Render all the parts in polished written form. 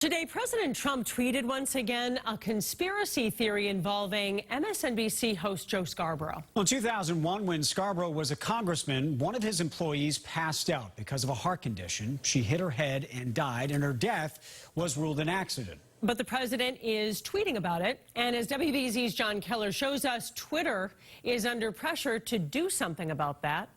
Today, President Trump tweeted once again a conspiracy theory involving MSNBC host Joe Scarborough. Well, in 2001, when Scarborough was a congressman, one of his employees passed out because of a heart condition. She hit her head and died, and her death was ruled an accident. But the president is tweeting about it. And as WBZ's John Keller shows us, Twitter is under pressure to do something about that.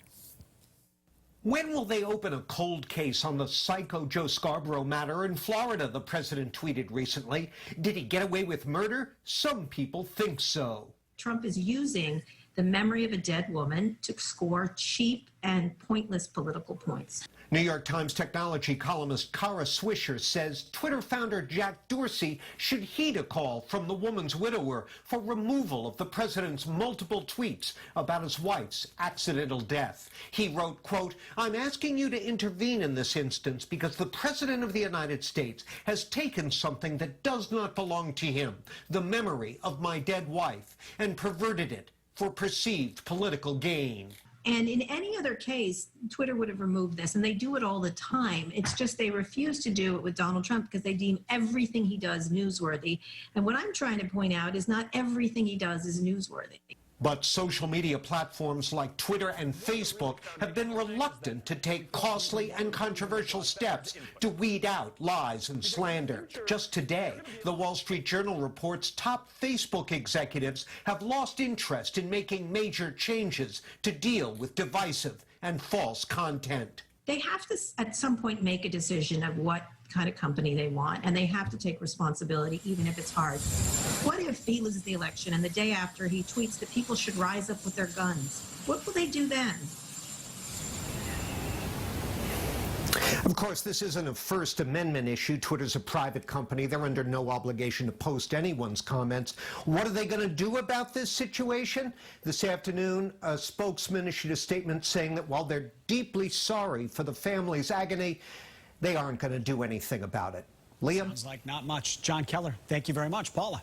When will they open a cold case on the psycho Joe Scarborough matter in Florida, the president tweeted recently. Did he get away with murder? Some people think so. Trump is using the memory of a dead woman to score cheap and pointless political points. New York Times technology columnist Kara Swisher says Twitter founder Jack Dorsey should heed a call from the woman's widower for removal of the president's multiple tweets about his wife's accidental death. He wrote, quote, "I'm asking you to intervene in this instance because the president of the United States has taken something that does not belong to him, the memory of my dead wife, and perverted it for perceived political gain." And in any other case, Twitter would have removed this, and they do it all the time. It's just they refuse to do it with Donald Trump because they deem everything he does newsworthy. And what I'm trying to point out is not everything he does is newsworthy. But social media platforms like Twitter and Facebook have been reluctant to take costly and controversial steps to weed out lies and slander. Just today, the Wall Street Journal reports top Facebook executives have lost interest in making major changes to deal with divisive and false content. They have to, at some point, make a decision of what kind of company they want, and they have to take responsibility, even if it's hard. What if he loses the election and the day after he tweets that people should rise up with their guns? What will they do then? Of course, this isn't a First Amendment issue. Twitter's a private company. They're under no obligation to post anyone's comments. What are they going to do about this situation? This afternoon, a spokesman issued a statement saying that while they're deeply sorry for the family's agony, they aren't going to do anything about it. Liam? Sounds like not much. John Keller, thank you very much. Paula?